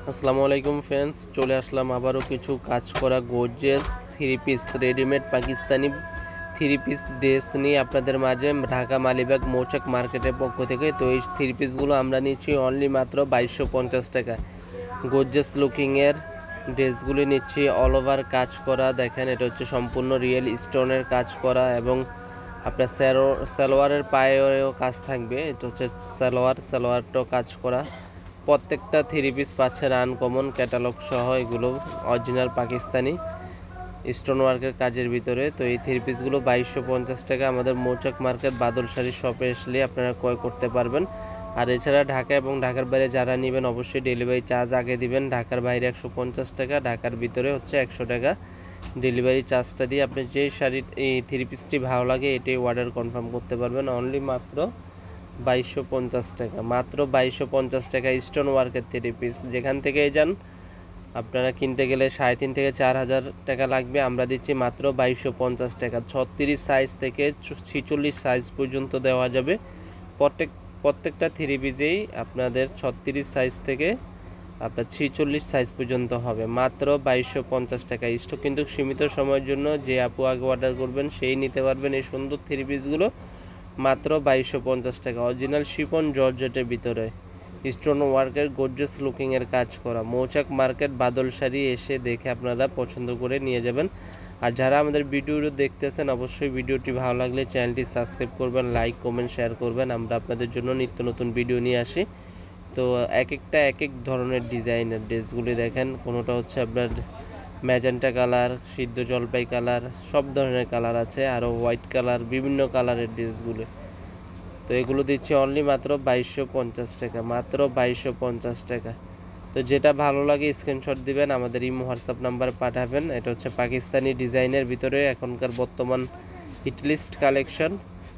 আসসালামু আলাইকুম ফ্রেন্ডস, চলে আসলাম আবারও কিছু কাজ করা gorgeous three piece readymade Pakistani three piece dress নিয়ে আপনাদের মাঝে ঢাকা মালিবাগ মৌচাক মার্কেটের পক্ষ থেকে। তো এই থ্রি পিসগুলো আমরা নিচ্ছি অনলি মাত্র 2250 টাকা। গর্জিয়াস লুকিংয়ের ড্রেসগুলি নিচ্ছি অল ওভার কাজ করা। দেখেন, এটা হচ্ছে সম্পূর্ণ রিয়েল স্টোনের কাজ করা এবং আপনার সালোয়ারের পায়েও কাজ থাকবে। এটা হচ্ছে সালোয়ারটাও কাজ করা। প্রত্যেকটা থ্রি পিস পাচ্ছেন আনকমন ক্যাটালগ সহ, এগুলো অরিজিনাল পাকিস্তানি স্টোন ওয়ার্কের কাজের ভিতরে। তো এই থ্রি পিসগুলো 2250 টাকা। আমাদের মৌচাক মার্কেট বাদল শাড়ি শপে আসলে আপনারা ক্রয় করতে পারবেন। আর এছাড়া ঢাকা এবং ঢাকার বাইরে যারা নেবেন অবশ্যই ডেলিভারি চার্জ আগে দিবেন। ঢাকার বাইরে 150 টাকা, ঢাকার ভিতরে হচ্ছে 100 টাকা ডেলিভারি চার্জটা দিয়ে আপনি যে শাড়ি এই থ্রি পিসটি ভালো লাগে এটাই অর্ডার কনফার্ম করতে পারবেন। অনলি মাত্র 2250 টাকা, মাত্র 2250 টাকা স্টোন ওয়ার্কের থ্রি পিস। যেখান থেকে যান আপনারা কিনতে গেলে 3.5 থেকে 4 হাজার টাকা লাগবে, আমরা দিচ্ছি মাত্র 2250 টাকা। 36 সাইজ থেকে 46 সাইজ পর্যন্ত দেওয়া যাবে। প্রত্যেকটা থ্রি পিসেই আপনাদের 36 সাইজ থেকে আপনার 46 সাইজ পর্যন্ত হবে। মাত্র 2250 টাকা। স্টক কিন্তু সীমিত সময়ের জন্য, যে আপু আগে অর্ডার করবেন সেই নিতে পারবেন এই সুন্দর থ্রি পিসগুলো মাত্র 2250 টাকা। অরিজিনাল শিফন জর্জেটের ভিতরে স্টোন ওয়ার্কের গর্জিয়াস লুকিংয়ের কাজ করা। মৌচাক মার্কেট বাদল শাড়ি এসে দেখে আপনারা পছন্দ করে নিয়ে যাবেন। আর যারা আমাদের ভিডিও দেখতেছেন অবশ্যই ভিডিওটি ভালো লাগলে চ্যানেলটি সাবস্ক্রাইব করবেন, লাইক কমেন্ট শেয়ার করবেন। আমরা আপনাদের জন্য নিত্য নতুন ভিডিও নিয়ে আসি। তো এক এক ধরনের ডিজাইনের ড্রেসগুলি দেখেন, কোনোটা হচ্ছে আপনার ম্যাজেন্টা কালার, সিদ্ধ জলপাই কালার, সব ধরনের কালার আছে, আরও হোয়াইট কালার, বিভিন্ন কালারের ড্রেসগুলো। তো এগুলো দিচ্ছি অনলি মাত্র 2250 টাকা, মাত্র 2250 টাকা। তো যেটা ভালো লাগে স্ক্রিনশট দিবেন, আমাদের ইমো হোয়াটসঅ্যাপ নাম্বার পাঠাবেন। এটা হচ্ছে পাকিস্তানি ডিজাইনের ভিতরে এখনকার বর্তমান হিটলিস্ট কালেকশন।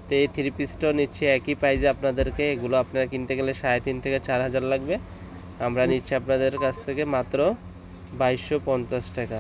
তো এই থ্রি পিসটাও নিচ্ছি একই প্রাইজে আপনাদেরকে। এগুলো আপনারা কিনতে গেলে 3.5 থেকে 4 হাজার লাগবে, আমরা নিচ্ছি আপনাদের কাছ থেকে মাত্র 2250 টাকা।